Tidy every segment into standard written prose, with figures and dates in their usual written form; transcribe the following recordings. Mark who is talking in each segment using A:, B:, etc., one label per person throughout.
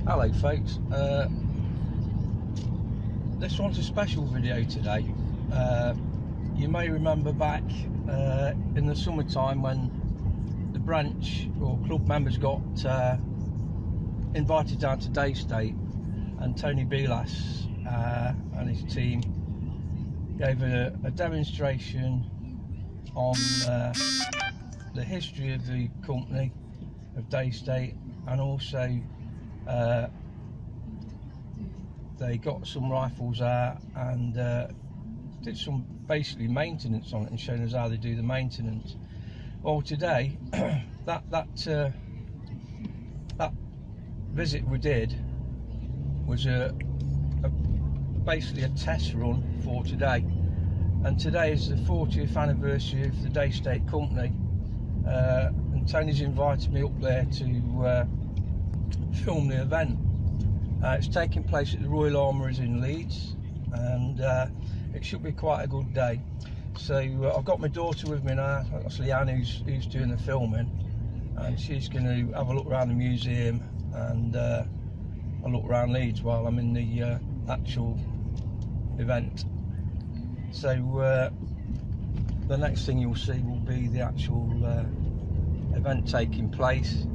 A: Hello folks, this one's a special video today. You may remember back in the summertime when the branch or club members got invited down to Daystate, and Tony Belas and his team gave a demonstration on the history of the company of Daystate, and also they got some rifles out and did some basically maintenance on it and showing us how they do the maintenance. Well, today that visit we did was basically a test run for today, and today is the 40th anniversary of the Daystate company, and Tony's invited me up there to film the event. It's taking place at the Royal Armouries in Leeds, and it should be quite a good day. So I've got my daughter with me now, actually Anne, who's doing the filming, and she's going to have a look around the museum and a look around Leeds while I'm in the actual event. So the next thing you'll see will be the actual event taking place.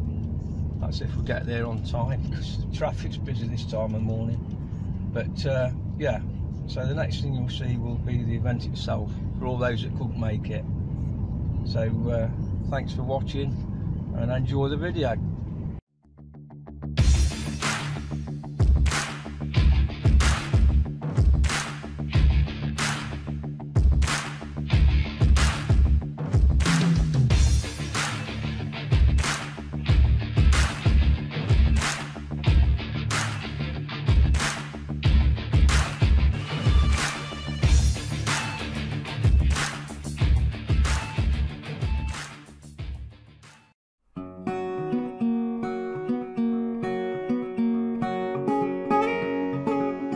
A: That's if we get there on time, because the traffic's busy this time of morning. But yeah, so the next thing you'll see will be the event itself for all those that couldn't make it. So thanks for watching and enjoy the video.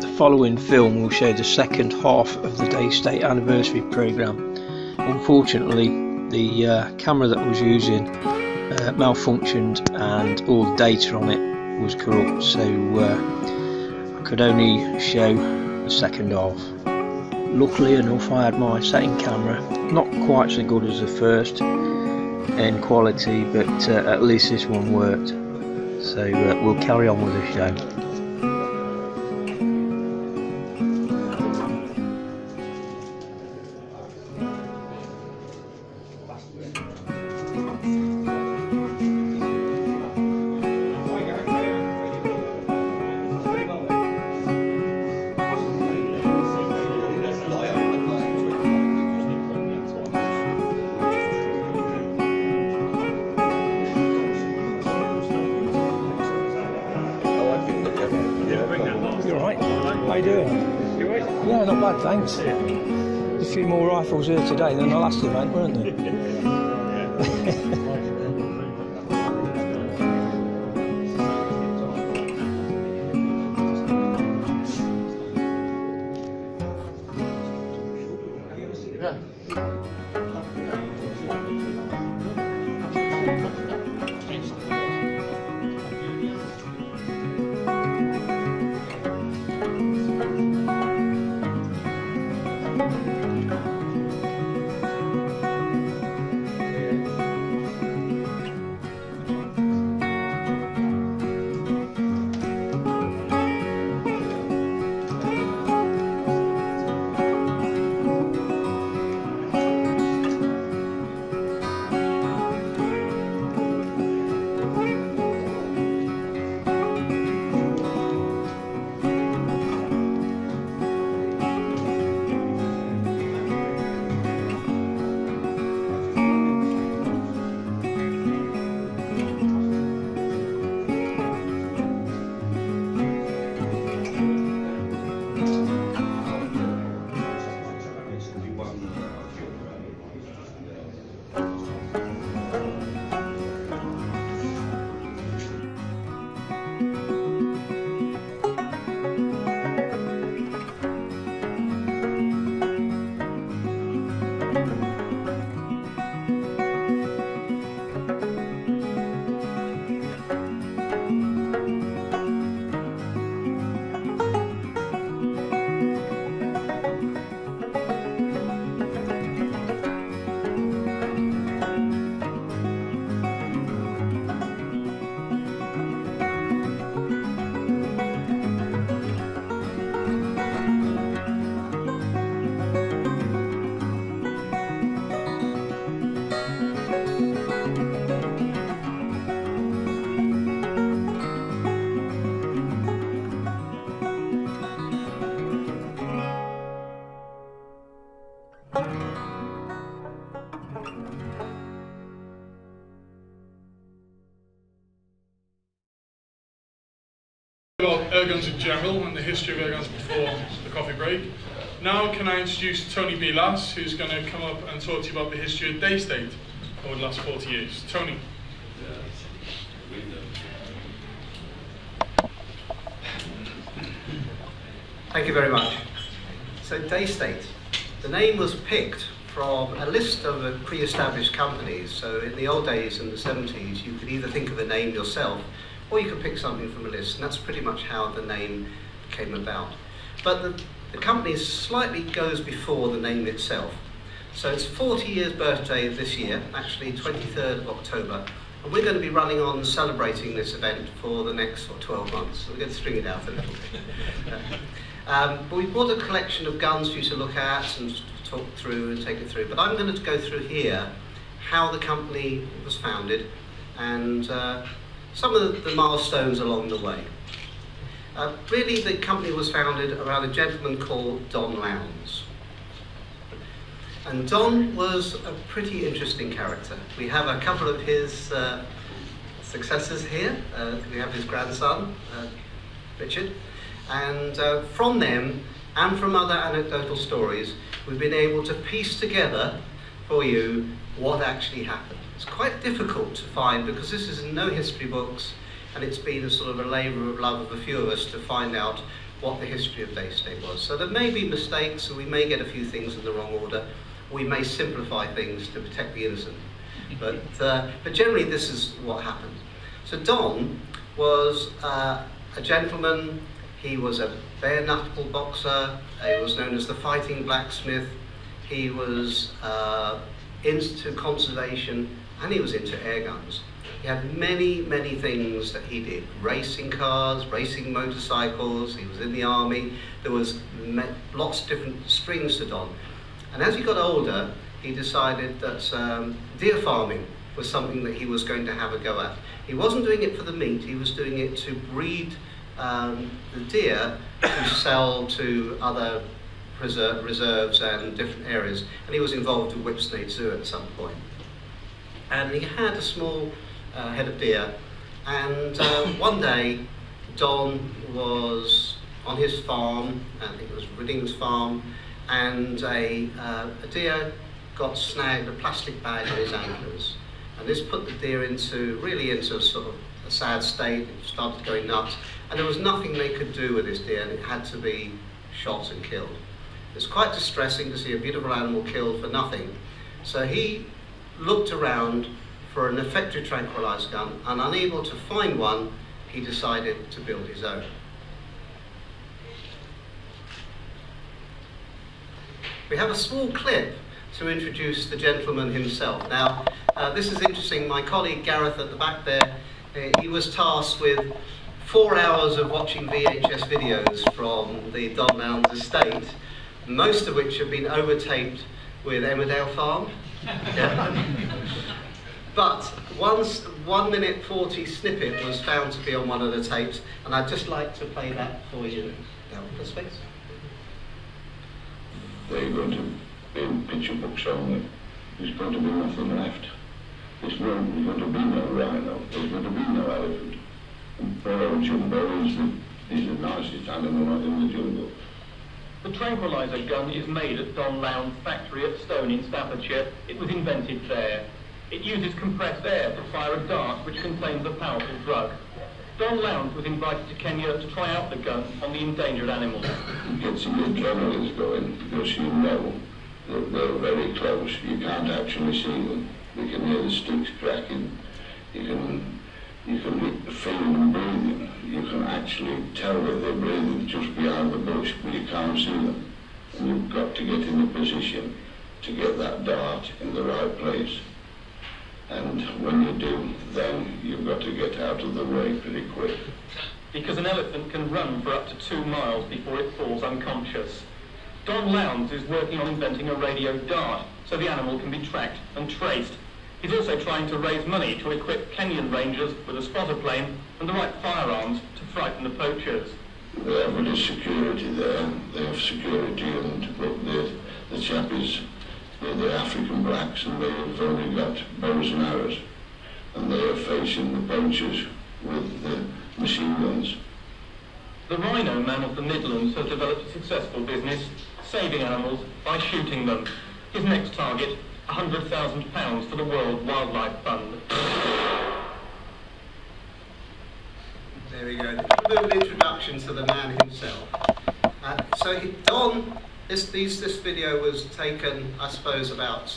A: The following film will show the second half of the Daystate anniversary programme. Unfortunately, the camera that I was using malfunctioned and all the data on it was corrupt, so I could only show the second half. Luckily enough, I had my second camera, not quite so good as the first in quality, but at least this one worked. So we'll carry on with the show. How you doing? Yeah, not bad, thanks. There's a few more rifles here today than the last event, weren't there?
B: air guns in general and the history of air guns before the coffee break. Now can I introduce Tony B. Lass, who's going to come up and talk to you about the history of Daystate over the last 40 years. Tony.
C: Thank you very much. So Daystate, the name was picked from a list of pre-established companies. So in the old days, in the 70s, you could either think of a name yourself or you could pick something from a list, and that's pretty much how the name came about. But the company slightly goes before the name itself. So it's 40 years birthday this year, actually 23rd of October, and we're going to be running on celebrating this event for the next 12 months. So we're going to string it out a little bit. But we brought a collection of guns for you to look at and talk through and take it through. But I'm going to go through here how the company was founded and some of the milestones along the way. Really, the company was founded around a gentleman called Don Lowndes. And Don was a pretty interesting character. We have a couple of his successors here. We have his grandson, Richard. And from them, and from other anecdotal stories, we've been able to piece together for you what actually happened. It's quite difficult to find because this is in no history books, and it's been a sort of a labour of love of a few of us to find out what the history of Daystate was. So there may be mistakes, and we may get a few things in the wrong order. We may simplify things to protect the innocent. But generally, this is what happened. So Don was a gentleman. He was a bare-knuckle boxer. He was known as the fighting blacksmith. He was into conservation, and he was into air guns. He had many, many things that he did. Racing cars, racing motorcycles. He was in the army. There was lots of different strings to Don. And as he got older, he decided that deer farming was something that he was going to have a go at. He wasn't doing it for the meat. He was doing it to breed the deer to sell to other reserves and different areas, and he was involved with Whipsnade Zoo at some point. And he had a small head of deer, and one day Don was on his farm, I think it was Ridding's farm, and a deer got snagged, a plastic bag in his antlers, and this put the deer into a sort of a sad state. It started going nuts, and there was nothing they could do with this deer, and it had to be shot and killed. It's quite distressing to see a beautiful animal killed for nothing. So he looked around for an effective tranquilizer gun, and unable to find one, he decided to build his own. We have a small clip to introduce the gentleman himself. Now, this is interesting. My colleague Gareth at the back there, he was tasked with 4 hours of watching VHS videos from the Don Lowndes estate, most of which have been overtaped with Emmerdale Farm. Yeah. But once 1 minute 40 snippet was found to be on one of the tapes, and I'd just like to play that for you. Down the space.
D: They're going to be picture books only. There's going to be nothing left. There's going to be no rhino. There's going to be no elephant. And poor old Jumbo is the nicest animal in the jungle.
E: The tranquilizer gun is made at Don Lowndes' factory at Stone in Staffordshire. It was invented there. It uses compressed air to fire a dart which contains a powerful drug. Don Lowndes was invited to Kenya to try out the gun on the endangered animals.
D: It gets the adrenaline going because you know that they're very close. You can't actually see them. You can hear the sticks cracking. You can feel them breathing. You can actually tell that they're breathing just behind the bush, but you can't see them. And you've got to get in a position to get that dart in the right place. And when you do, then you've got to get out of the way pretty quick.
E: Because an elephant can run for up to 2 miles before it falls unconscious. Don Lowndes is working on inventing a radio dart so the animal can be tracked and traced. He's also trying to raise money to equip Kenyan rangers with a spotter plane and the right firearms to frighten the poachers.
D: They have a security there. They have security, and the chap is the African blacks, and they've only got bows and arrows, and they are facing the poachers with the machine guns.
E: The Rhino Man of the Midlands has developed a successful business, saving animals by shooting them. His next target, £100,000 for the World Wildlife Fund.
C: There we go. A bit of an introduction to the man himself. This video was taken, I suppose, about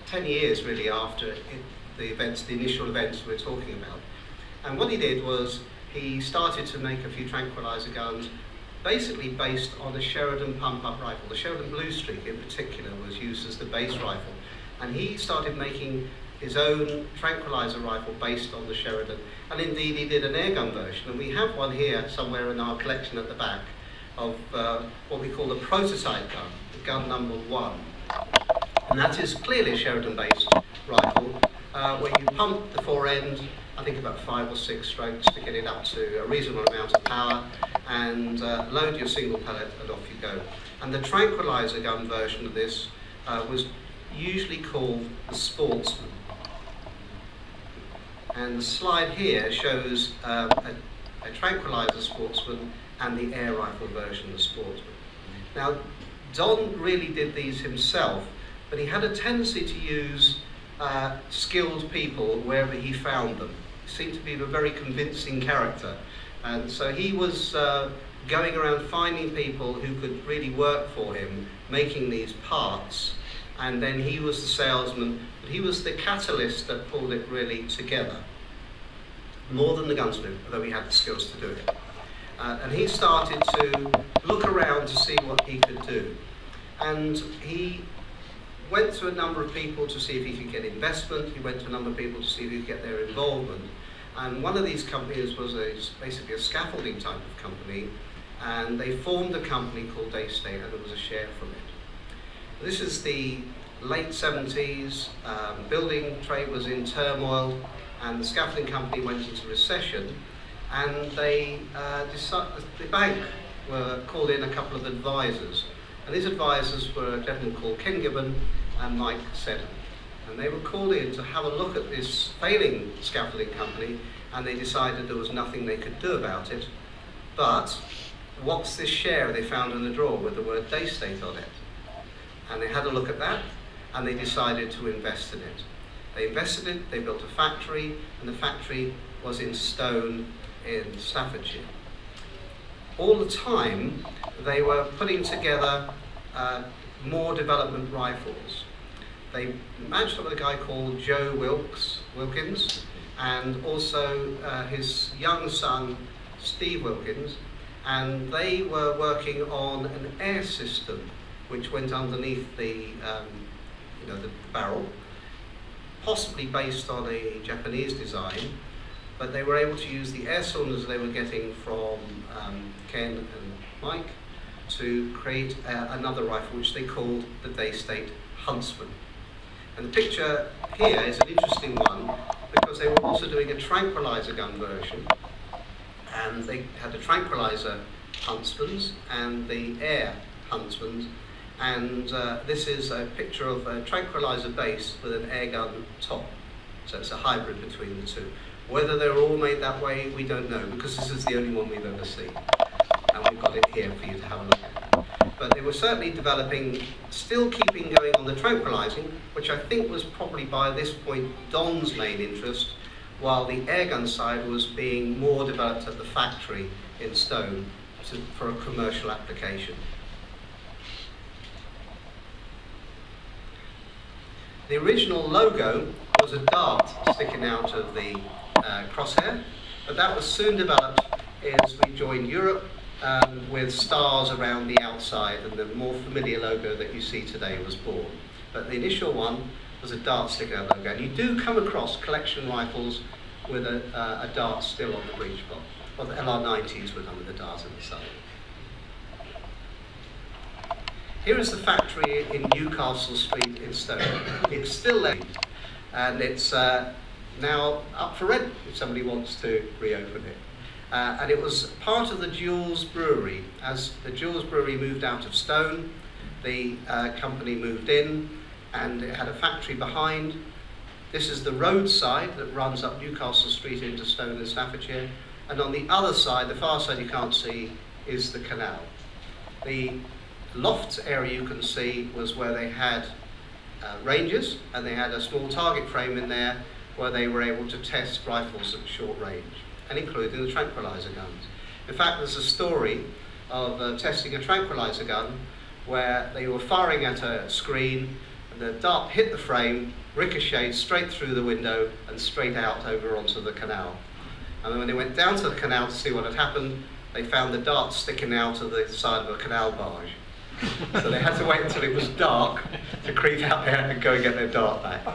C: 10 years really after the initial events we're talking about. And what he did was he started to make a few tranquilizer guns, basically based on a Sheridan pump-up rifle. The Sheridan Blue Streak in particular was used as the base rifle. And he started making his own tranquilizer rifle based on the Sheridan. And indeed he did an airgun version. And we have one here somewhere in our collection at the back of what we call the prototype gun, the gun number 1. And that is clearly a Sheridan-based rifle, where you pump the fore end, I think about 5 or 6 strokes to get it up to a reasonable amount of power, and load your single pellet and off you go. And the tranquilizer gun version of this was usually called the Sportsman. And the slide here shows a tranquilizer Sportsman and the air rifle version of the Sportsman. Now, Don really did these himself, but he had a tendency to use skilled people wherever he found them. He seemed to be a very convincing character, and so he was going around finding people who could really work for him, making these parts, and then he was the salesman, but he was the catalyst that pulled it really together, more than the gunsmith, although he had the skills to do it. And he started to look around to see what he could do. And he went to a number of people to see if he could get investment. He went to a number of people to see if he could get their involvement. And one of these companies was basically a scaffolding type of company. And they formed a company called Daystate, and there was a share from it. This is the late 70s. Building trade was in turmoil, and the scaffolding company went into recession. And the bank were called in a couple of advisors. And these advisors were a gentleman called Ken Gibbon and Mike Seddon. And they were called in to have a look at this failing scaffolding company, and they decided there was nothing they could do about it. But what's this share they found in the drawer with the word Daystate on it? And they had a look at that, and they decided to invest in it. They invested in it, they built a factory, and the factory was in Stone in Staffordshire. All the time they were putting together more development rifles. They matched up with a guy called Joe Wilkins, and also his young son Steve Wilkins, and they were working on an air system which went underneath the barrel, possibly based on a Japanese design. But they were able to use the air cylinders they were getting from Ken and Mike to create another rifle which they called the Daystate Huntsman. And the picture here is an interesting one because they were also doing a tranquilizer gun version, and they had the tranquilizer Huntsmans and the air Huntsmans, and this is a picture of a tranquilizer base with an air gun top. So it's a hybrid between the two. Whether they're all made that way, we don't know, because this is the only one we've ever seen. And we've got it here for you to have a look at. But they were certainly developing, still keeping going on the tranquilizing, which I think was probably by this point Don's main interest, while the airgun side was being more developed at the factory in Stone for a commercial application. The original logo was a dart sticking out of the crosshair, but that was soon developed as we joined Europe with stars around the outside, and the more familiar logo that you see today was born. But the initial one was a dart sticker logo, and you do come across collection rifles with a dart still on the breech block. Well, the LR90s were done with a dart on the side. Here is the factory in Newcastle Street in Stoke. It's still there, and it's now up for rent if somebody wants to reopen it. And it was part of the Jules Brewery. As the Jules Brewery moved out of Stone, the company moved in, and it had a factory behind. This is the roadside that runs up Newcastle Street into Stone in Staffordshire, and on the other side, the far side you can't see, is the canal. The loft area you can see was where they had ranges, and they had a small target frame in there where they were able to test rifles at short range, and including the tranquilizer guns. In fact, there's a story of testing a tranquilizer gun where they were firing at a screen, and the dart hit the frame, ricocheted straight through the window and straight out over onto the canal. And then when they went down to the canal to see what had happened, they found the dart sticking out of the side of a canal barge. So they had to wait until it was dark to creep out there and go and get their dart back.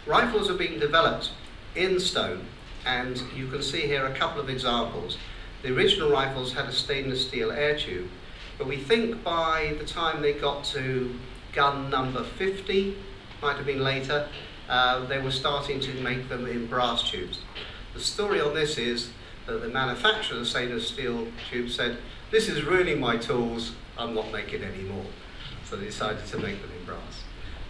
C: Rifles are being developed in stone, and you can see here a couple of examples. The original rifles had a stainless steel air tube, but we think by the time they got to gun number 50, might have been later, they were starting to make them in brass tubes. The story on this is that the manufacturer of the stainless steel tube said, "This is really my tools, I'm not making any more." So they decided to make them in brass.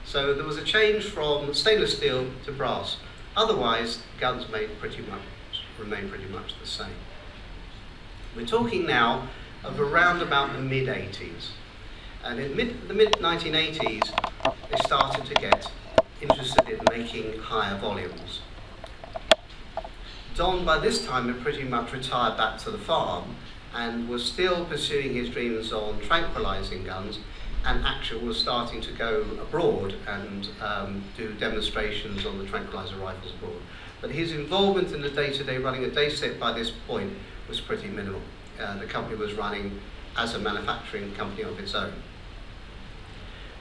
C: So there was a change from stainless steel to brass. Otherwise, guns remain pretty much the same. We're talking now of around about the mid-80s. And in the mid-1980s, they started to get interested in making higher volumes. Don, by this time, had pretty much retired back to the farm and was still pursuing his dreams on tranquilizing guns, and actually was starting to go abroad and do demonstrations on the tranquilizer rifles abroad. But his involvement in the day-to-day running of Daystate by this point was pretty minimal. The company was running as a manufacturing company of its own.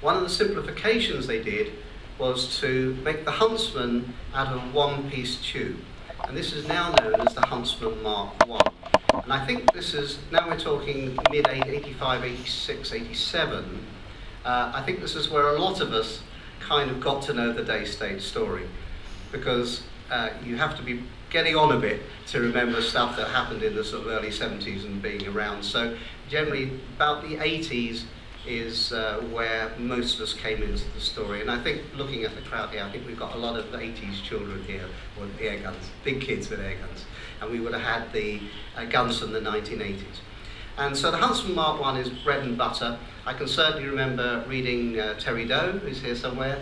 C: One of the simplifications they did was to make the Huntsman out of a one-piece tube. And this is now known as the Huntsman Mark I. And I think this is, now we're talking mid-85, 86, 87, I think this is where a lot of us kind of got to know the Daystate story, because you have to be getting on a bit to remember stuff that happened in the sort of early 70s and being around. So generally about the 80s is where most of us came into the story. And I think, looking at the crowd here, I think we've got a lot of 80s children here with air guns, big kids with air guns. And we would have had the guns from the 1980s. And so the Huntsman Mark I is bread and butter. I can certainly remember reading Terry Doe, who's here somewhere,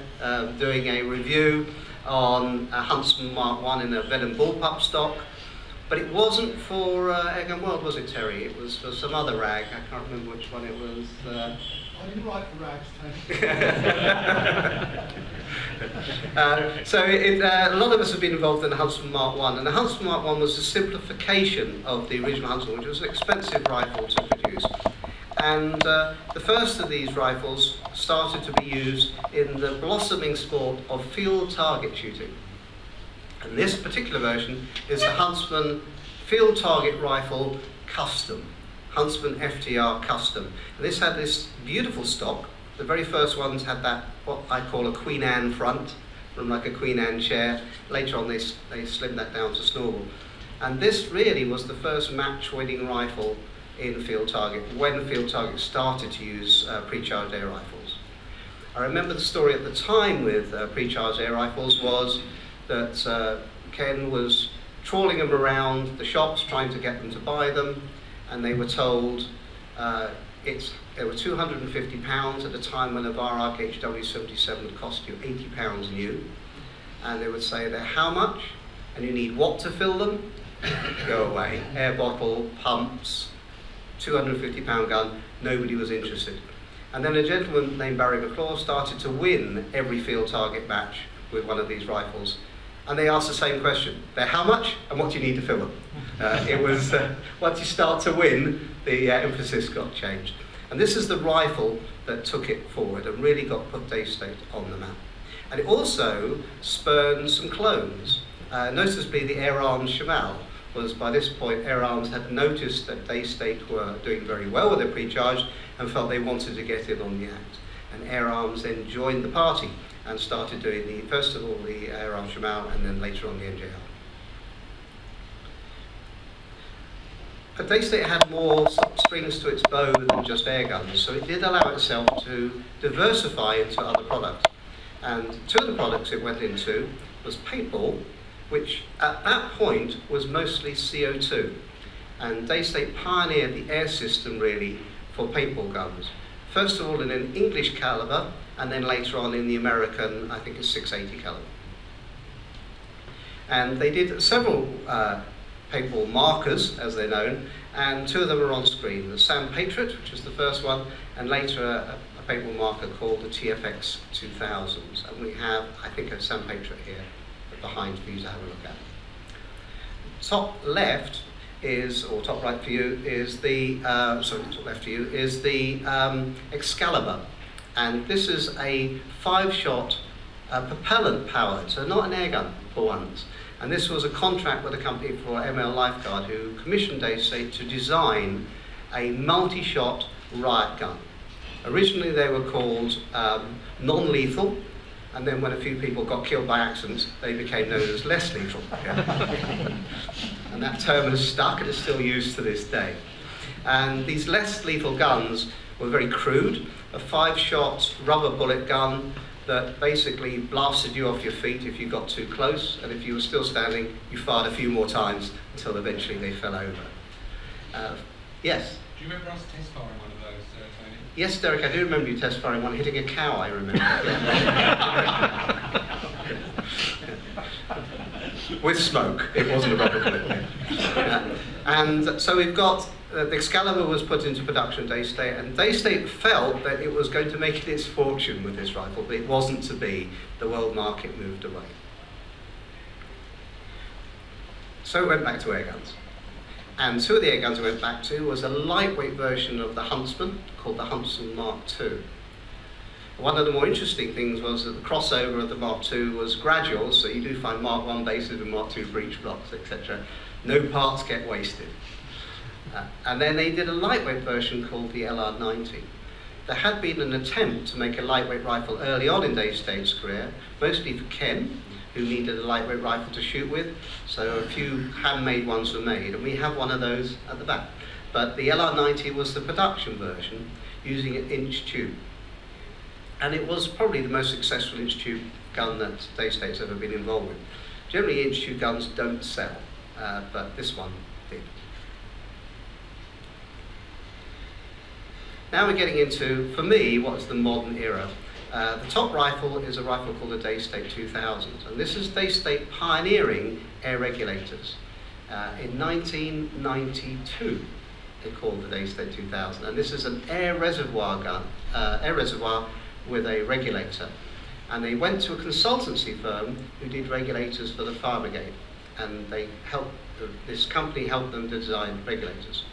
C: doing a review on a Huntsman Mark I in a Venom bullpup stock. But it wasn't for Airgun World, was it, Terry? It was for some other rag. I can't remember which one it was.
F: I didn't write for rags,
C: So a lot of us have been involved in the Huntsman Mark I, and the Huntsman Mark I was a simplification of the original Huntsman, which was an expensive rifle to produce. And the first of these rifles started to be used in the blossoming sport of field target shooting. And this particular version is the Huntsman Field Target Rifle Custom, Huntsman FTR Custom. And this had this beautiful stock. The very first ones had that, what I call a Queen Anne front, from like a Queen Anne chair. Later on they slimmed that down to snorkel. And this really was the first match-winning rifle in field target, when field target started to use pre-charged air rifles. I remember the story at the time with pre-charged air rifles was that Ken was trawling them around the shops trying to get them to buy them, and they were told they were £250 at a time when a Varrock HW77 would cost you £80 new. And they would say, they're how much? And you need what to fill them? Go away. Air bottle, pumps, £250 gun, nobody was interested. And then a gentleman named Barry McClaw started to win every field target match with one of these rifles. And they asked the same question. They're how much and what do you need to fill them? It was, once you start to win, the emphasis got changed. And this is the rifle that took it forward and really put Daystate on the map. And it also spurned some clones. Noticeably the Air Arms Shamal was, by this point, Air Arms had noticed that Daystate were doing very well with their pre-charge and felt they wanted to get in on the act. And Air Arms then joined the party and started doing first of all the Air Arms Shamal and then later on the NJR. But Daystate had more strings to its bow than just air guns, so it did allow itself to diversify into other products. And two of the products it went into was paintball, which at that point was mostly CO2. And Daystate pioneered the air system really for paintball guns. First of all in an English caliber, and then later on in the American, I think it's 680 caliber. And they did several paintball markers, as they're known, and two of them are on screen. The Sam Patriot, which was the first one, and later a paintball marker called the TFX 2000s. And we have, I think, a Sam Patriot here behind for you to have a look at. Top left is, or top right for you, is the, sorry, top left for you, is the Excalibur. And this is a 5-shot propellant powered, so not an air gun for once. And this was a contract with a company for ML Lifeguard who commissioned Daystate to design a multi-shot riot gun. Originally they were called non-lethal, and then when a few people got killed by accidents, they became known as less lethal. Yeah. And that term has stuck and is still used to this day. And these less lethal guns were very crude, a 5-shot rubber bullet gun that basically blasted you off your feet if you got too close, and if you were still standing, you fired a few more times until eventually they fell over. Yes?
F: Do you remember us test firing one of those, Tony?
C: Yes, Derek, I do remember you test firing one, hitting a cow, I remember. With smoke, it wasn't a rubber bullet. And so we've got, the Excalibur was put into production at Daystate, and Daystate felt that it was going to make it its fortune with this rifle, but it wasn't to be. The world market moved away. So it went back to air guns. And two of the air guns it went back to was a lightweight version of the Huntsman, called the Huntsman Mark II. One of the more interesting things was that the crossover of the Mark II was gradual, so you do find Mark I bases and Mark II breech blocks, etc. No parts get wasted. And then they did a lightweight version called the LR90. There had been an attempt to make a lightweight rifle early on in Daystate's career, mostly for Ken, who needed a lightweight rifle to shoot with, so a few handmade ones were made, and we have one of those at the back. But the LR90 was the production version, using an inch tube. And it was probably the most successful inch tube gun that Daystate's ever been involved with. Generally inch tube guns don't sell, but this one did. Now we're getting into, for me, what's the modern era. The top rifle is a rifle called the Daystate 2000, and this is Daystate pioneering air regulators. In 1992, they called the Daystate 2000, and this is an air reservoir gun, air reservoir with a regulator. And they went to a consultancy firm who did regulators for the fire brigade, and they helped, this company helped them to design regulators.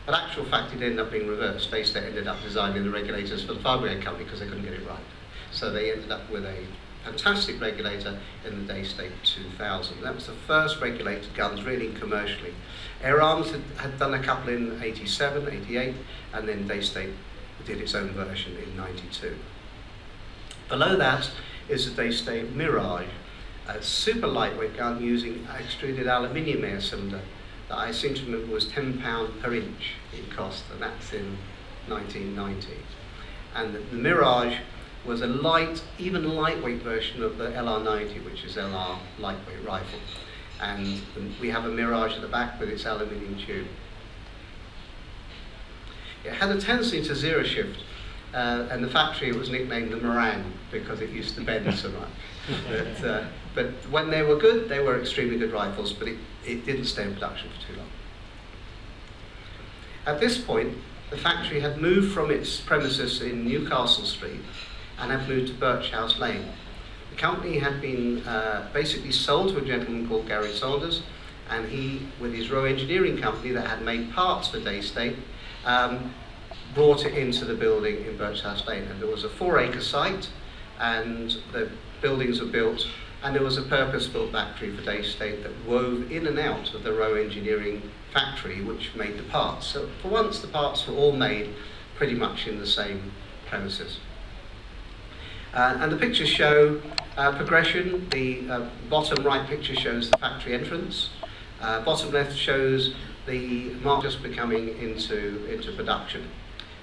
C: But actual fact, it ended up being reversed. Daystate ended up designing the regulators for the fire brigade company because they couldn't get it right. So they ended up with a fantastic regulator in the Daystate 2000. That was the first regulated guns really commercially. Air Arms had done a couple in 87, 88, and then Daystate did its own version in 92. Below that is the Daystate Mirage, a super lightweight gun using extruded aluminium air cylinder that I seem to remember was £10 per inch in cost, and that's in 1990. And the Mirage was a light, even lightweight version of the LR90, which is LR lightweight rifle. And we have a Mirage at the back with its aluminium tube. It had a tendency to zero shift, and the factory was nicknamed the Meringue because it used to bend so much. But when they were good, they were extremely good rifles, but it didn't stay in production for too long. At this point, the factory had moved from its premises in Newcastle Street and had moved to Birch House Lane. The company had been basically sold to a gentleman called Gary Saunders, and he, with his Royal Engineering company that had made parts for Daystate, brought it into the building in Birch House Lane. And there was a 4-acre site, and the buildings were built, and there was a purpose-built factory for Daystate that wove in and out of the Royal Engineering factory, which made the parts. So for once, the parts were all made pretty much in the same premises. And the pictures show progression. The bottom right picture shows the factory entrance. Bottom left shows the mark just becoming into production.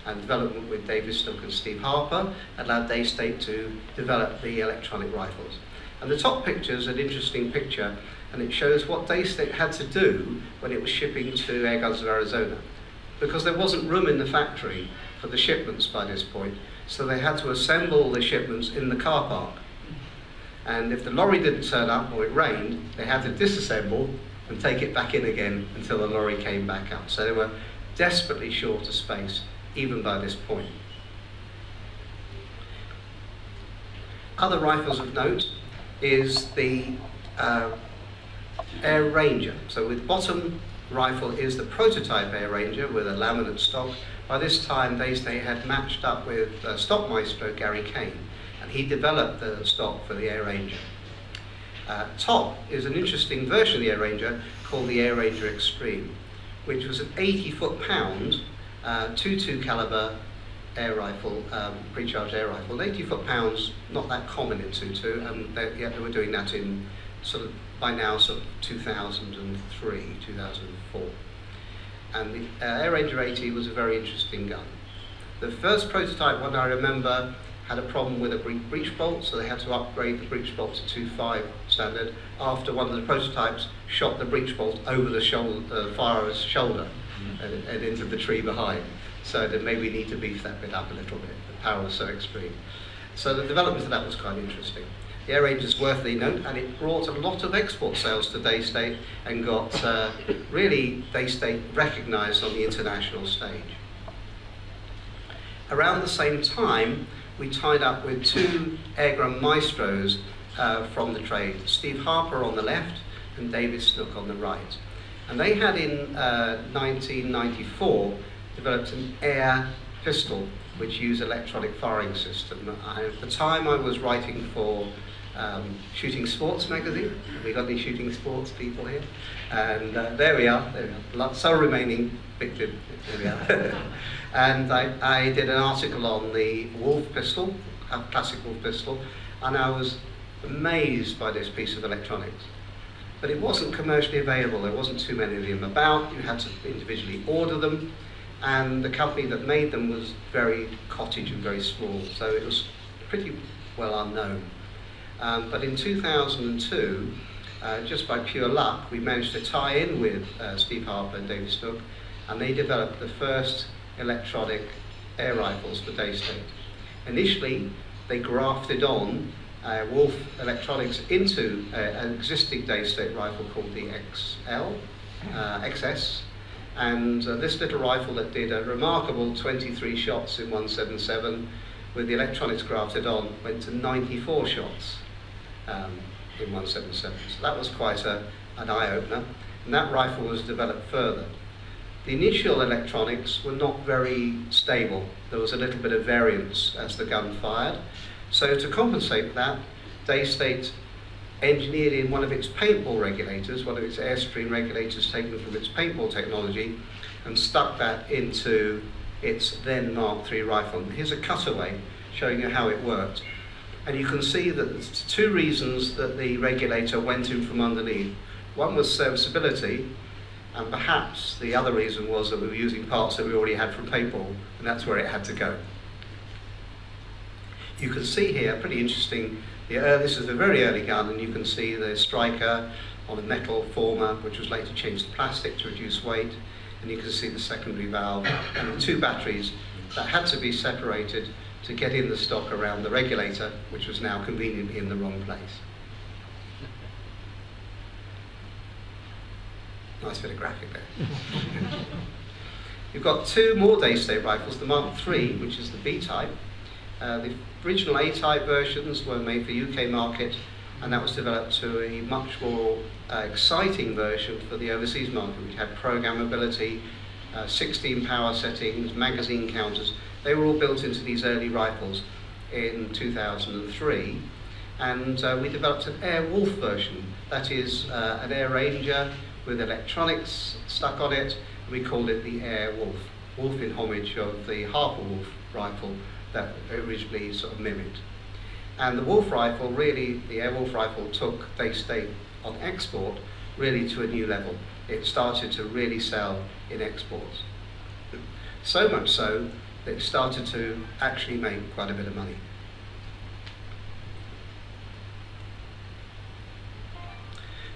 C: and development with David Snook and Steve Harper allowed Daystate to develop the electronic rifles. And the top picture is an interesting picture, and it shows what Daystate had to do when it was shipping to Air Guns of Arizona, because there wasn't room in the factory for the shipments by this point, so they had to assemble the shipments in the car park. And if the lorry didn't turn up or it rained, they had to disassemble and take it back in again until the lorry came back up. So they were desperately short of space, even by this point. Other rifles of note is the Air Ranger. So with bottom rifle is the prototype Air Ranger with a laminate stock. By this time, Daystate had matched up with stock maestro Gary Kane, and he developed the stock for the Air Ranger. Top is an interesting version of the Air Ranger called the Air Ranger Extreme, which was an 80 foot-pound 22 caliber air rifle, pre-charged air rifle. 80 foot-pounds, not that common in 22, and yet they were doing that in sort of, by now, sort of 2003, 2004. And the Air Ranger 80 was a very interesting gun. The first prototype one I remember had a problem with a breech bolt, so they had to upgrade the breech bolt to 2.5 standard after one of the prototypes shot the breech bolt over the shoulder, firer's shoulder and into the tree behind. So they maybe need to beef that bit up a little bit. The power was so extreme. So the development of that was quite interesting. The Air Ranger is worth the note, and it brought a lot of export sales to Daystate and got really Daystate recognised on the international stage. Around the same time, we tied up with two airgun maestros from the trade, Steve Harper on the left and David Snook on the right. And they had in 1994 developed an air pistol which used electronic firing system. At the time I was writing for Shooting Sports magazine. Have we got any shooting sports people here? And there we are, sole remaining victim, there we are. And I did an article on the Wolf pistol, a classic Wolf pistol, and I was amazed by this piece of electronics. But it wasn't commercially available, there wasn't too many of them about, you had to individually order them, and the company that made them was very cottage and very small, so it was pretty well unknown. But in 2002, just by pure luck, we managed to tie in with Steve Harper and David Snook, and they developed the first electronic air rifles for Daystate. Initially, they grafted on Wolf electronics into an existing Daystate rifle called the XS, and this little rifle that did a remarkable 23 shots in 177 with the electronics grafted on went to 94 shots in 177. So that was quite an eye-opener, and that rifle was developed further. The initial electronics were not very stable. There was a little bit of variance as the gun fired. So to compensate for that, Daystate engineered in one of its paintball regulators, one of its airstream regulators taken from its paintball technology, and stuck that into its then Mark III rifle. And here's a cutaway showing you how it worked. And you can see that there's two reasons that the regulator went in from underneath. One was serviceability, and perhaps the other reason was that we were using parts that we already had from paintball, and that's where it had to go. You can see here, pretty interesting, this is a very early gun, and you can see the striker on a metal former, which was later changed to plastic to reduce weight, and you can see the secondary valve and the two batteries that had to be separated to get in the stock around the regulator, which was now conveniently in the wrong place. Nice bit of graphic there. You've got two more Daystate rifles, the Mark III, which is the B-type. The original A-type versions were made for UK market, and that was developed to a much more exciting version for the overseas market, which had programmability, 16 power settings, magazine counters. They were all built into these early rifles in 2003, and we developed an Air Wolf version. That is an Air Ranger with electronics stuck on it. We called it the Air Wolf, Wolf in homage of the Harper Wolf rifle that originally sort of mimicked. And the Wolf rifle, really, the Air Wolf rifle took Daystate on export really to a new level. It started to really sell in exports. So much so that it started to actually make quite a bit of money.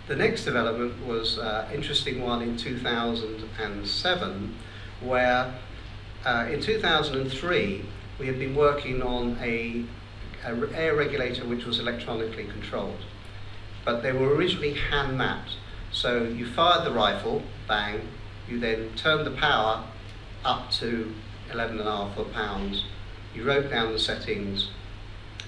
C: The next development was an interesting one in 2007, where in 2003 we had been working on an air regulator which was electronically controlled. But they were originally hand mapped. So you fired the rifle, bang, you then turned the power up to 11.5 foot-pounds, you wrote down the settings,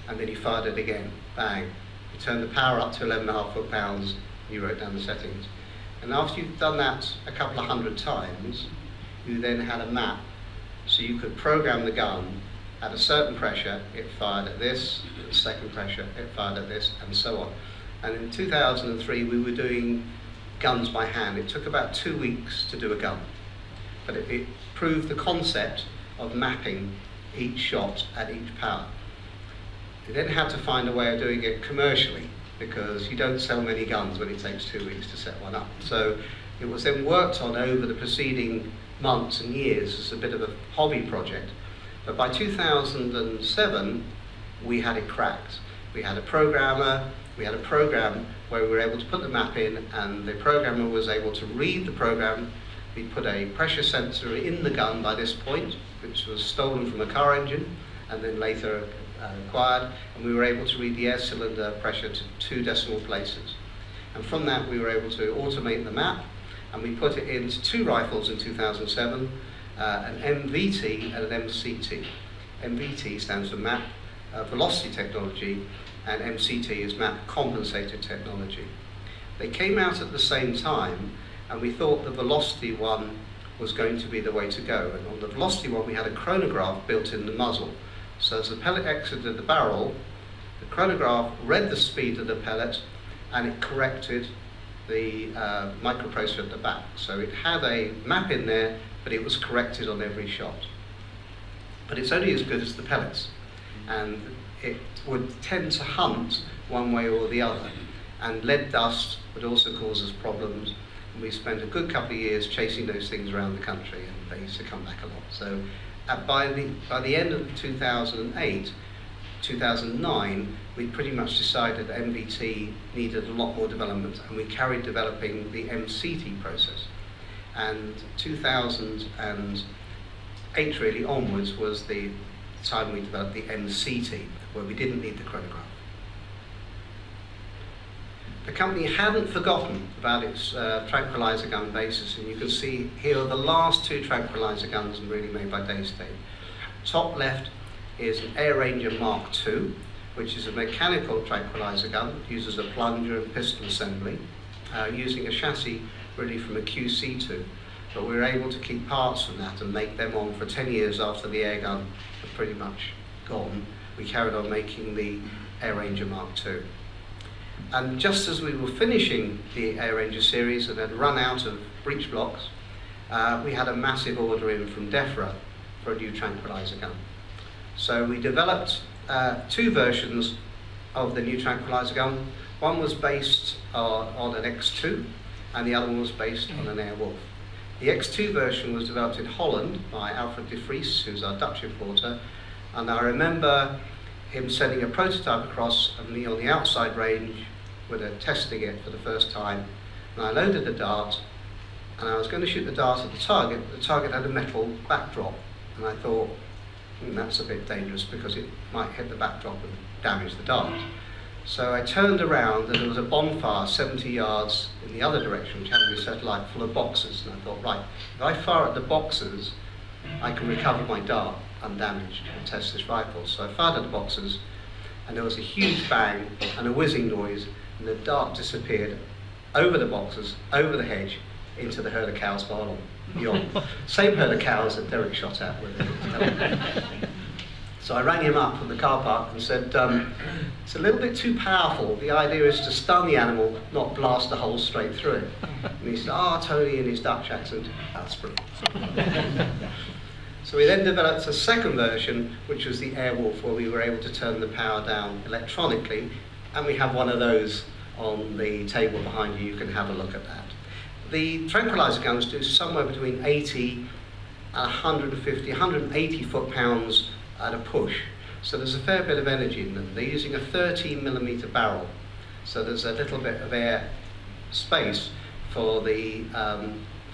C: and then you fired it again, bang. You turned the power up to 11.5 foot-pounds, you wrote down the settings. And after you've done that a couple of hundred times, you then had a map. So you could program the gun at a certain pressure, it fired at this, at the second pressure, it fired at this, and so on. And in 2003, we were doing guns by hand. It took about 2 weeks to do a gun. But it proved the concept of mapping each shot at each power. We then had to find a way of doing it commercially, because you don't sell many guns when it takes 2 weeks to set one up. So it was then worked on over the preceding months and years as a bit of a hobby project. But by 2007, we had it cracked. We had a programmer, we had a program where we were able to put the map in, and the programmer was able to read the program. We put a pressure sensor in the gun by this point, which was stolen from a car engine and then later acquired, and we were able to read the air cylinder pressure to 2 decimal places. And from that we were able to automate the map, and we put it into 2 rifles in 2007, an MVT and an MCT. MVT stands for Map Velocity Technology, and MCT is Map Compensated Technology. They came out at the same time, and we thought the velocity one was going to be the way to go. And on the velocity one we had a chronograph built in the muzzle. So as the pellet exited the barrel, the chronograph read the speed of the pellet and it corrected the microprocessor at the back. So it had a map in there, but it was corrected on every shot. But it's only as good as the pellets, and it would tend to hunt one way or the other. And lead dust would also cause us problems. And we spent a good couple of years chasing those things around the country, and they used to come back a lot. So by the end of 2008, 2009, we pretty much decided that MVT needed a lot more development, and we carried developing the MCT process. And 2008 really onwards was the time we developed the MCT, where we didn't need the chronograph. The company hadn't forgotten about its tranquilizer gun basis, and you can see here are the last 2 tranquilizer guns really made by Daystate. Top left is an Air Ranger Mark II, which is a mechanical tranquilizer gun. It uses a plunger and pistol assembly, using a chassis really from a QC2. But we were able to keep parts from that and make them on for 10 years after the air gun had pretty much gone. We carried on making the Air Ranger Mark II. And just as we were finishing the Air Ranger series and had run out of breech blocks, we had a massive order in from DEFRA for a new tranquilizer gun. So we developed 2 versions of the new tranquilizer gun. One was based on an X2, and the other one was based on an Airwolf. The X2 version was developed in Holland by Alfred de Vries, who's our Dutch importer, and I remember him sending a prototype across and me on the outside range with testing it for the first time. And I loaded the dart, and I was going to shoot the dart at the target, but the target had a metal backdrop, and I thought, that's a bit dangerous because it might hit the backdrop and damage the dart. So I turned around, and there was a bonfire 70 yards in the other direction, which had a satellite full of boxes, and I thought, right, if I fire at the boxes, I can recover my dart undamaged and test this rifle. So I fired at the boxes, and there was a huge bang and a whizzing noise, and the dart disappeared over the boxes, over the hedge, into the herd of cows beyond. Same herd of cows that Derek shot at with it. So I rang him up from the car park and said, it's a little bit too powerful. The idea is to stun the animal, not blast a hole straight through it. And he said, Tony, in his Dutch accent, that's brilliant. So we then developed a second version, which was the Airwolf, where we were able to turn the power down electronically, and we have one of those on the table behind you. You can have a look at that. The tranquilizer guns do somewhere between 80 at 150, 180 foot-pounds at a push. So there's a fair bit of energy in them. They're using a 13mm barrel, so there's a little bit of air space for the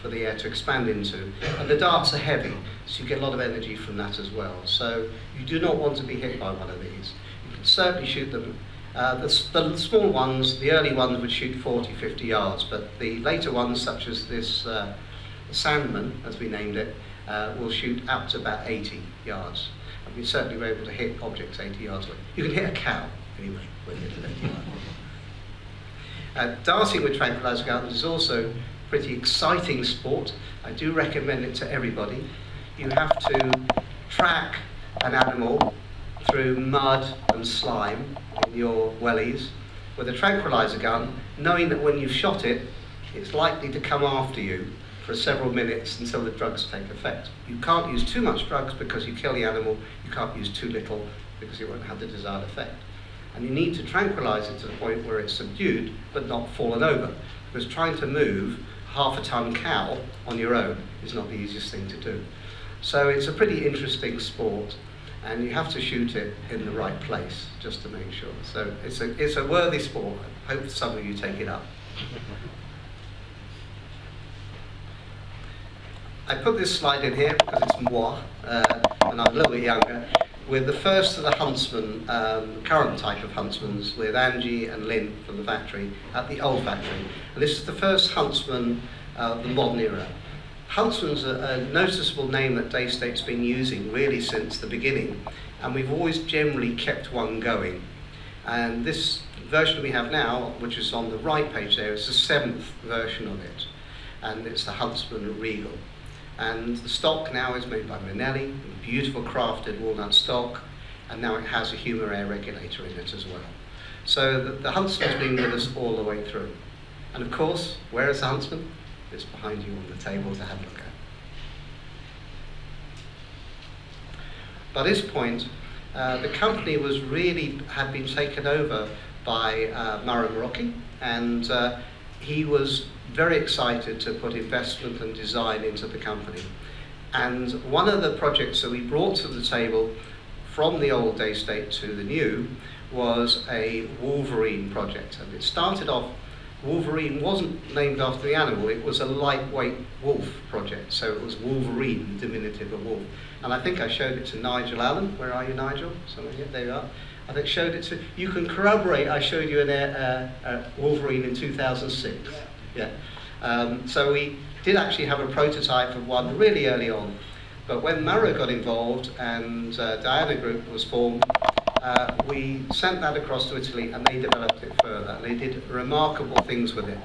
C: air to expand into. And the darts are heavy, so you get a lot of energy from that as well. So you do not want to be hit by one of these. You can certainly shoot them. The small ones, the early ones would shoot 40, 50 yards, but the later ones, such as this Sandman, as we named it, will shoot up to about 80 yards. And we certainly were able to hit objects 80 yards away. You can hit a cow, anyway, when you're at 80 yards. Darting with tranquilizer guns is also pretty exciting sport. I do recommend it to everybody. You have to track an animal through mud and slime in your wellies with a tranquilizer gun, knowing that when you've shot it, it's likely to come after you for several minutes until the drugs take effect. You can't use too much drugs because you kill the animal. You can't use too little because it won't have the desired effect. And you need to tranquilize it to the point where it's subdued but not fallen over, because trying to move half-a-ton cow on your own is not the easiest thing to do. So it's a pretty interesting sport, and you have to shoot it in the right place just to make sure. So it's a worthy sport. I hope some of you take it up. I put this slide in here because it's moi, and I'm a little bit younger, with the first of the huntsmen, current type of huntsmen, with Angie and Lynn from the factory, at the old factory. And this is the first huntsman of the modern era. Huntsman's a noticeable name that Daystate's been using really since the beginning, and we've always generally kept one going. And this version we have now, which is on the right page there, is the 7th version of it, and it's the Huntsman Regal. And the stock now is made by Minelli, beautiful crafted walnut stock, and now it has a humour air regulator in it as well. So the Huntsman's been with us all the way through. And of course, where is the Huntsman? It's behind you on the table to have a look at. By this point, the company had been taken over by Murray Morocci, and he was very excited to put investment and design into the company. And one of the projects that we brought to the table from the old Daystate to the new was a Wolverine project. And it started off, Wolverine wasn't named after the animal, it was a lightweight wolf project. So it was Wolverine, diminutive of wolf. And I think I showed it to Nigel Allan. Where are you, Nigel? Somewhere here, there you are. I think showed it to, you can corroborate, I showed you a Wolverine in 2006. Yeah. So we did actually have a prototype of one really early on, but when Murray got involved and Diana Group was formed, we sent that across to Italy and they developed it further, and they did remarkable things with it.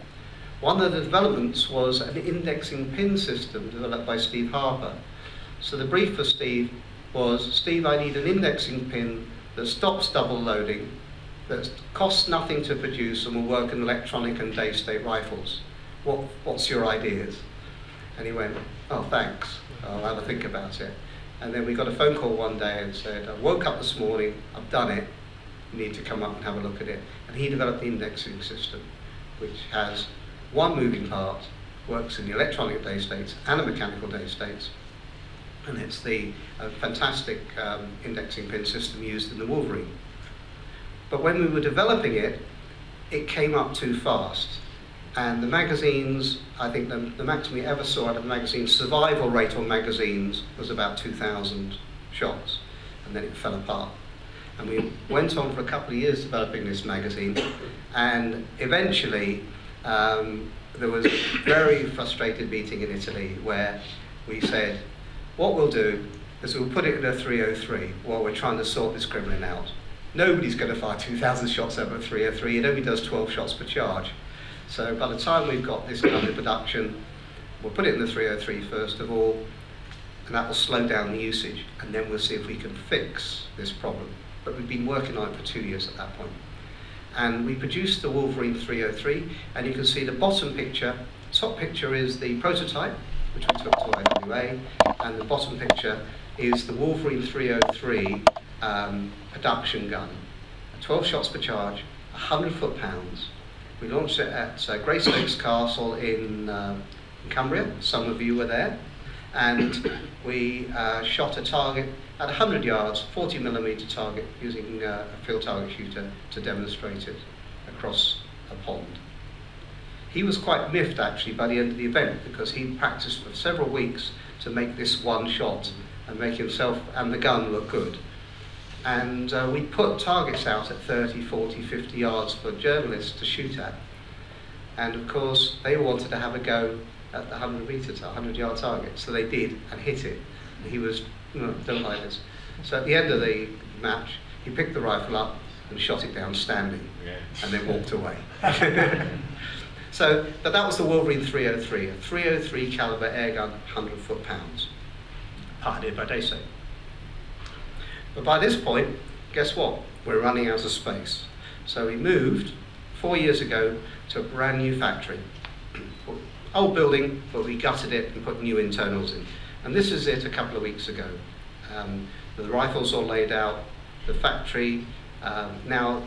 C: One of the developments was an indexing pin system developed by Steve Harper. So the brief for Steve was, Steve, I need an indexing pin that stops double loading, that costs nothing to produce and will work in electronic and Daystate rifles. What's your ideas? And he went, oh, thanks, I'll have a think about it. And then we got a phone call one day and said, I woke up this morning, I've done it, you need to come up and have a look at it. And he developed the indexing system, which has one moving part, works in the electronic Daystates and the mechanical Daystates, and it's the fantastic indexing pin system used in the Wolverine. But when we were developing it, it came up too fast. And the magazines, I think the maximum we ever saw out of the magazine survival rate on magazines was about 2,000 shots, and then it fell apart. And we went on for a couple of years developing this magazine, and eventually there was a very frustrated meeting in Italy where we said, what we'll do is we'll put it in a 303 while we're trying to sort this gremlin out. Nobody's going to fire 2,000 shots over a 303, it only does 12 shots per charge. So by the time we've got this kind of production, we'll put it in the 303 first of all, and that will slow down the usage, and then we'll see if we can fix this problem. But we've been working on it for 2 years at that point. And we produced the Wolverine 303, and you can see the bottom picture. Top picture is the prototype, which we took to IWA, and the bottom picture is the Wolverine 303 production gun. 12 shots per charge, 100 foot-pounds. We launched it at Greystates Castle in Cumbria. Some of you were there. and we shot a target at 100 yards, 40mm target, using a field target shooter to demonstrate it across a pond. He was quite miffed actually by the end of the event, because he practiced for several weeks to make this one shot and make himself and the gun look good. And we put targets out at 30, 40, 50 yards for journalists to shoot at. And of course, they wanted to have a go at the 100-yard target, so they did and hit it. And he was, don't like this. So at the end of the match, he picked the rifle up and shot it down standing, and then walked away. So, but that was the Wolverine 303, a 303 caliber airgun, 100 foot-pounds, pioneered by Daystate. But by this point, guess what? We're running out of space. So we moved 4 years ago to a brand new factory. Old building, but we gutted it and put new internals in. And this is it a couple of weeks ago. The rifles all laid out. The factory, now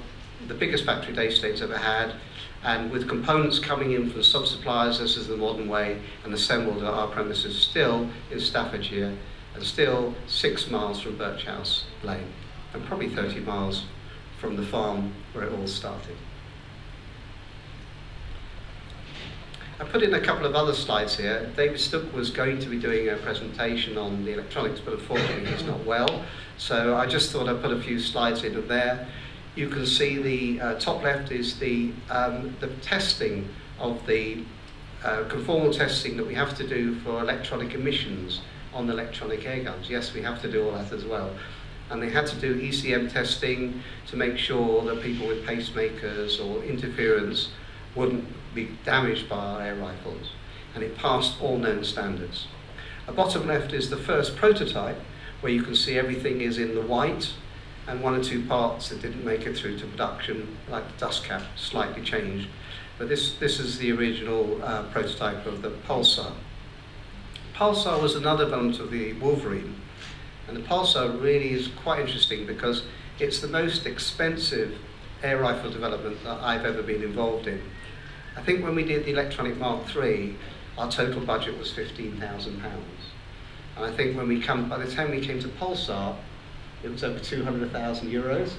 C: the biggest factory Daystate's ever had, and with components coming in from sub-suppliers, this is the modern way, and assembled at our premises still in Staffordshire, and still 6 miles from Birch House Lane, and probably 30 miles from the farm where it all started. I put in a couple of other slides here. David Stuck was going to be doing a presentation on the electronics, but unfortunately he's not well, so I just thought I'd put a few slides in of there. You can see the top left is the testing of the conformal testing that we have to do for electronic emissions on electronic airguns. Yes, we have to do all that as well. And they had to do ECM testing to make sure that people with pacemakers or interference wouldn't be damaged by our air rifles. And it passed all known standards. At bottom left is the first prototype, where you can see everything is in the white, and 1 or 2 parts that didn't make it through to production, like the dust cap, slightly changed. But this is the original prototype of the Pulsar. Pulsar was another development of the Wolverine, and the Pulsar really is quite interesting because it's the most expensive air rifle development that I've ever been involved in. I think when we did the Electronic Mark III, our total budget was £15,000. And I think when by the time we came to Pulsar, it was over 200,000 euros.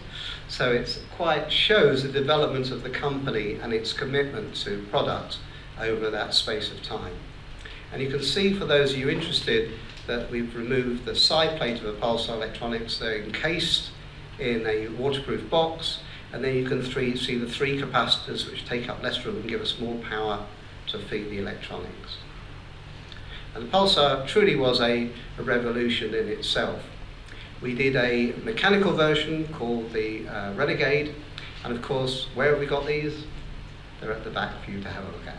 C: So it quite shows the development of the company and its commitment to product over that space of time. And you can see, for those of you interested, that we've removed the side plate of a Pulsar electronics. They're encased in a waterproof box, and then you can see the 3 capacitors which take up less room and give us more power to feed the electronics. And the Pulsar truly was a revolution in itself. We did a mechanical version called the Renegade, and of course, where have we got these? They're at the back for you to have a look at.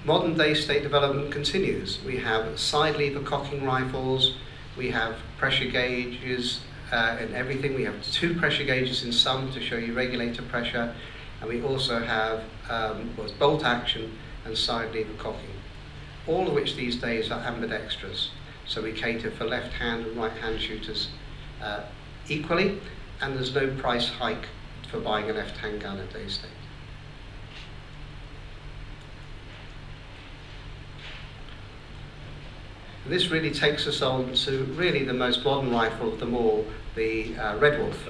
C: Modern Daystate development continues. We have side lever cocking rifles, we have pressure gauges in everything. We have 2 pressure gauges in some to show you regulator pressure, and we also have bolt action and side lever cocking, all of which these days are ambidextrous. So we cater for left hand and right hand shooters equally, and there's no price hike for buying a left hand gun at Daystate. This really takes us on to really the most modern rifle of them all, the Red Wolf.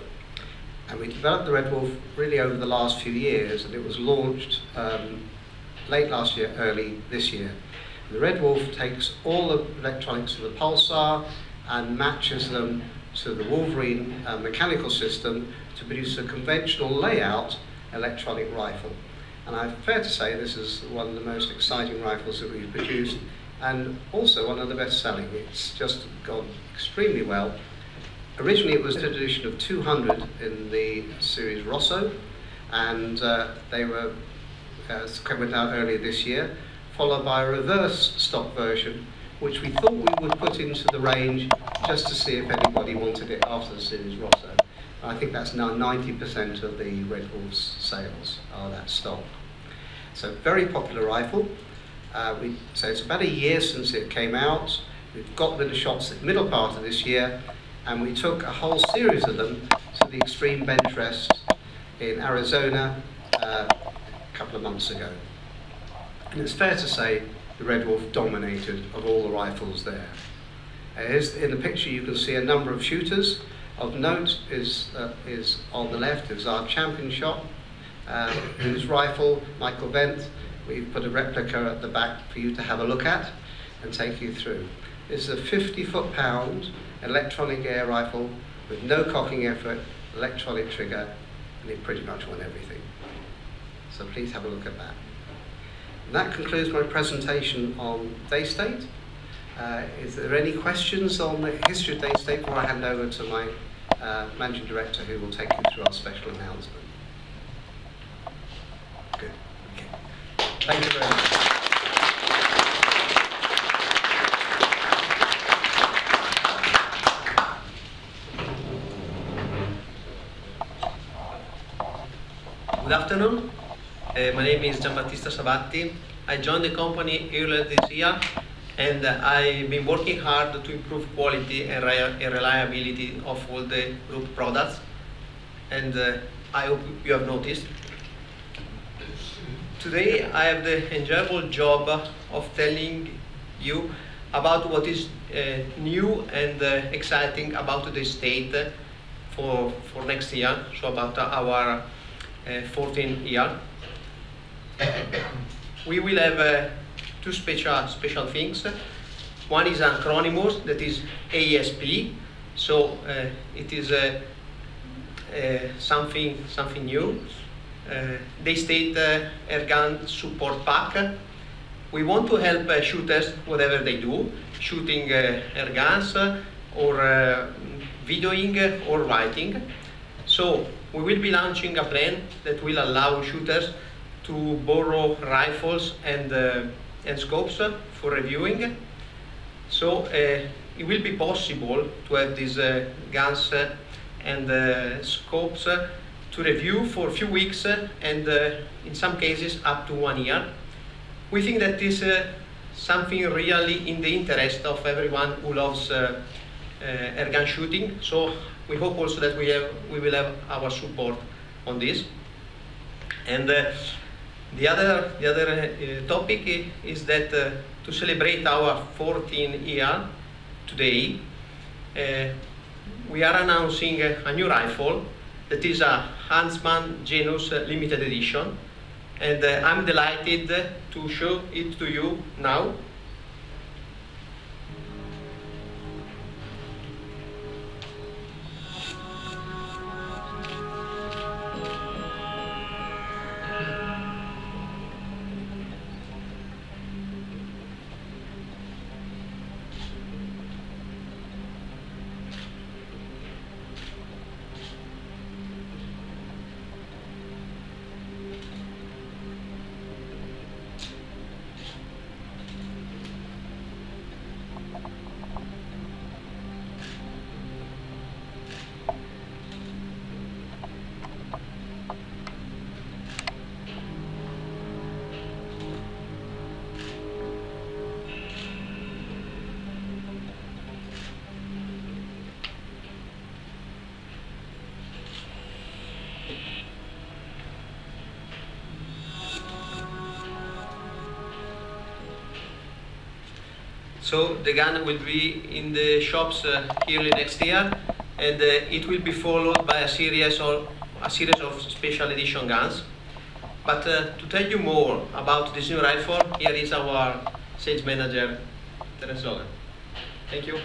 C: And we developed the Red Wolf really over the last few years, and it was launched late last year, early this year. The Red Wolf takes all the electronics of the Pulsar and matches them to the Wolverine mechanical system to produce a conventional layout electronic rifle. And I'm fair to say this is one of the most exciting rifles that we've produced, and also one of the best-selling. It's just gone extremely well. Originally it was an edition of 200 in the series Rosso, and they were went out earlier this year, followed by a reverse stock version, which we thought we would put into the range just to see if anybody wanted it after the series Rosso. I think that's now 90% of the Red Wolf's sales are that stock. So very popular rifle. So it's about a year since it came out. We've got rid of shots at the middle part of this year, and we took a whole series of them to the Extreme Bench Rest in Arizona a couple of months ago. And it's fair to say the Red Wolf dominated of all the rifles there. In the picture you can see a number of shooters. Of note is on the left is our champion shot, whose rifle, Michael Vent, we've put a replica at the back for you to have a look at and take you through. This is a 50 foot-pound electronic air rifle with no cocking effort, electronic trigger, and it pretty much won everything. So please have a look at that. And that concludes my presentation on Daystate. Is there any questions on the history of Daystate before I hand over to my Managing Director, who will take you through our special announcement? Good. Okay. Thank you very much.
G: Good afternoon. My name is Gianbattista Sabatti. I joined the company earlier this year, and I've been working hard to improve quality and reliability of all the group products, and I hope you have noticed. Today I have the enjoyable job of telling you about what is new and exciting about the Daystate for next year, so about our 14th year. We will have two special things. One is acronymus, that is ASP, so it is something new. Daystate Airgun Support Pack. We want to help shooters whatever they do, shooting airguns or videoing or writing. So we will be launching a plan that will allow shooters to borrow rifles and scopes for reviewing. So it will be possible to have these guns and scopes to review for a few weeks and in some cases up to 1 year. We think that this is something really in the interest of everyone who loves airgun shooting. So we hope also that we will have our support on this. And the other topic is that to celebrate our 14th year today, we are announcing a new rifle that is a Huntsman Genus limited edition, and I'm delighted to show it to you now. So the gun will be in the shops early next year, and it will be followed by a series of special edition guns. But to tell you more about this new rifle, here is our sales manager, Terence Logan. Thank you.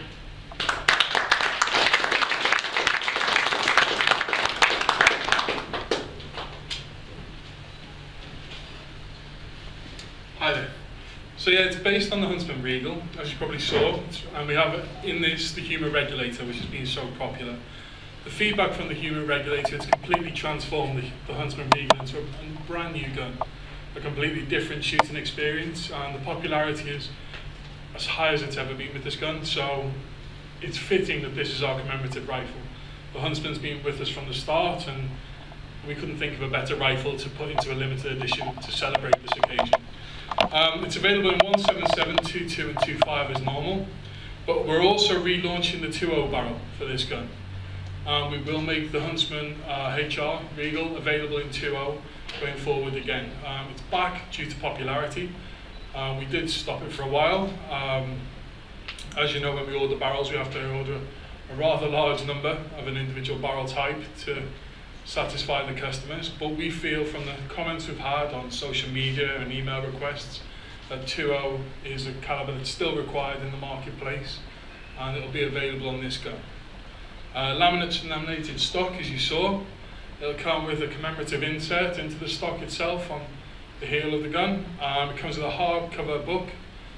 B: Hi there. So yeah, it's based on the Huntsman Regal, as you probably saw, and we have in this the human regulator, which has been so popular. The feedback from the human regulator has completely transformed the Huntsman Regal into a brand new gun, a completely different shooting experience, and the popularity is as high as it's ever been with this gun, so it's fitting that this is our commemorative rifle. The Huntsman's been with us from the start, and we couldn't think of a better rifle to put into a limited edition to celebrate this occasion. It's available in 177, 22 and 25 as normal, but we're also relaunching the 2.0 barrel for this gun. We will make the Huntsman HR Regal available in 2.0 going forward again. It's back due to popularity. We did stop it for a while. As you know, when we order barrels, we have to order a rather large number of an individual barrel type to satisfy the customers, but we feel from the comments we've had on social media and email requests that 2.0 is a caliber that's still required in the marketplace, and it'll be available on this gun. Laminates and laminated stock, as you saw. It'll come with a commemorative insert into the stock itself on the heel of the gun. It comes with a hardcover book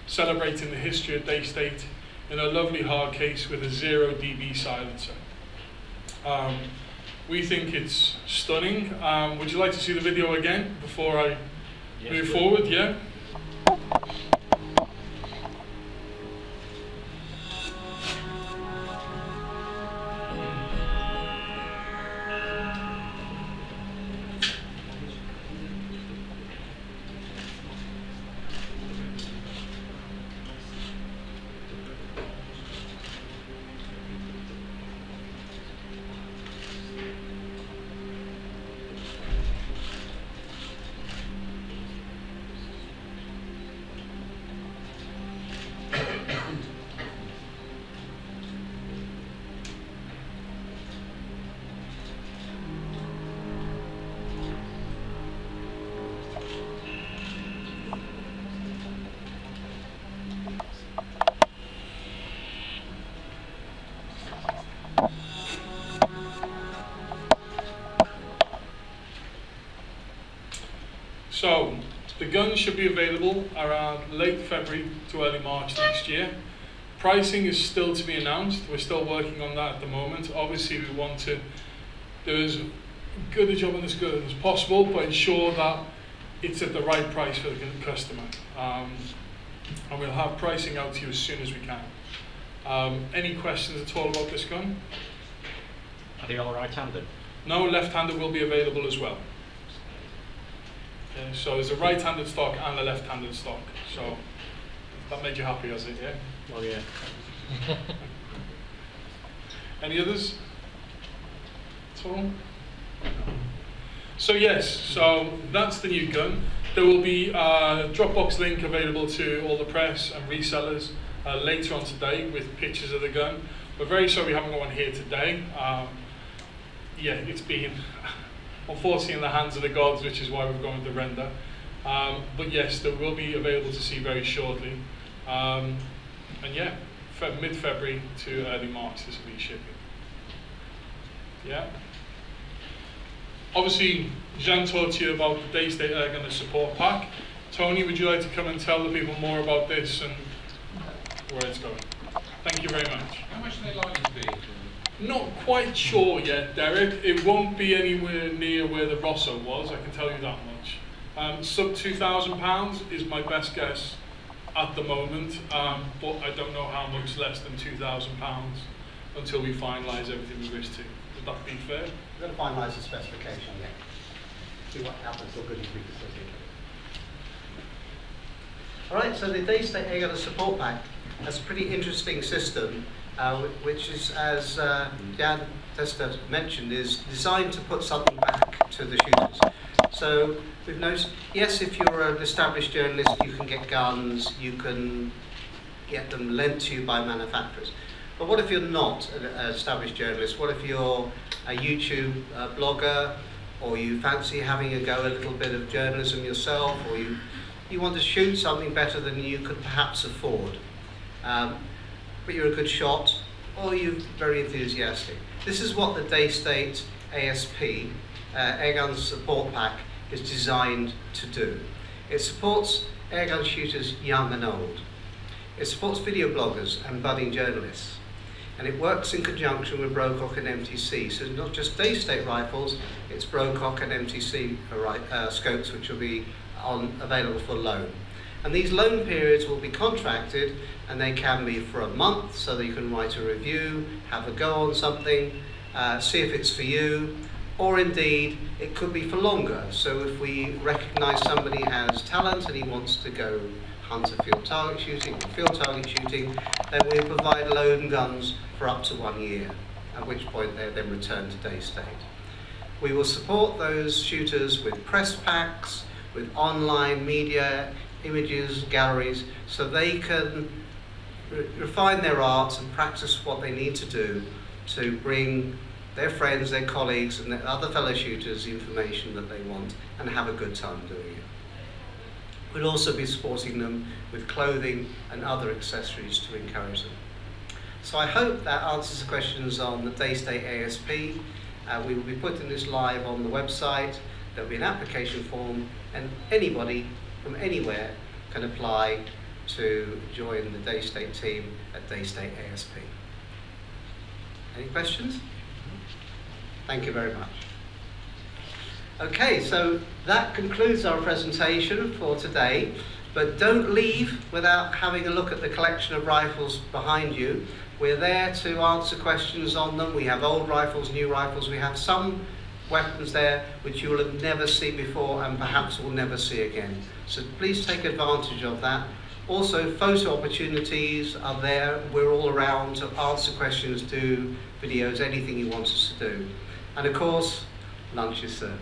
B: celebrating the history of Daystate in a lovely hard case with a 0 dB silencer. We think it's stunning. Would you like to see the video again before I move forward? Yeah? So, the gun should be available around late February to early March next year. Pricing is still to be announced. We're still working on that at the moment. Obviously, we want to do as good a job on this gun as possible, but ensure that it's at the right price for the customer. And we'll have pricing out to you as soon as we can. Any questions at all about this gun?
H: Are they all right-handed?
B: No, left-handed will be available as well. Okay, so there's a right-handed stock and a left-handed stock. So that made you happy, has it? Yeah.
H: Oh yeah.
B: Any others? At all? So yes, so that's the new gun. There will be a Dropbox link available to all the press and resellers later on today with pictures of the gun. We're very sorry we haven't got one here today. Yeah, it's been unfortunately in the hands of the gods, which is why we've gone with the render. But yes, they will be available to see very shortly. And yeah, mid-February to early March this will be shipping. Yeah. Obviously, Jean talked to you about the Daystate Airgun support pack. Tony, would you like to come and tell the people more about this and where it's going? Thank you very much.
F: How much are they likely to be?
B: Not quite sure yet, Derek. It won't be anywhere near where the Rosso was, I can tell you that much. Sub £2,000 is my best guess at the moment, but I don't know how much less than £2,000 until we finalise everything we wish to. Would that be fair?
C: We're going to finalise the specification, yeah. See what happens, or good as we can. All right, so the Daystate Airgun support pack has a pretty interesting system, which is, as Jan Tester mentioned, is designed to put something back to the shooters. So we've noticed, yes, if you're an established journalist, you can get guns, you can get them lent to you by manufacturers. But what if you're not an established journalist? What if you're a YouTube blogger, or you fancy having a go a little bit of journalism yourself, or you want to shoot something better than you could perhaps afford, but you're a good shot, or you're very enthusiastic. This is what the Daystate ASP, Airgun Support Pack, is designed to do. It supports airgun shooters young and old. It supports video bloggers and budding journalists. And it works in conjunction with Brocock and MTC. So not just Daystate rifles, it's Brocock and MTC scopes, which will be available for loan. And these loan periods will be contracted, and they can be for a month, so that you can write a review, have a go on something, see if it's for you, or indeed it could be for longer. So if we recognise somebody has talent and he wants to go hunter field target shooting or field target shooting, then we provide loan guns for up to 1 year. at which point they're then returned to Daystate. We will support those shooters with press packs, with online media, images, galleries, so they can refine their arts and practice what they need to do to bring their friends, their colleagues, and their other fellow shooters the information that they want and have a good time doing it. We'll also be supporting them with clothing and other accessories to encourage them. So I hope that answers the questions on the Daystate ASP. We will be putting this live on the website. There will be an application form, and anybody from anywhere can apply to join the Daystate team at Daystate ASP. Any questions? Thank you very much. Okay, so that concludes our presentation for today, but don't leave without having a look at the collection of rifles behind you. We're there to answer questions on them. We have old rifles, new rifles. We have some weapons there which you will have never seen before and perhaps will never see again. So please take advantage of that. Also, photo opportunities are there. We're all around to answer questions, do videos, anything you want us to do. And of course, lunch is served.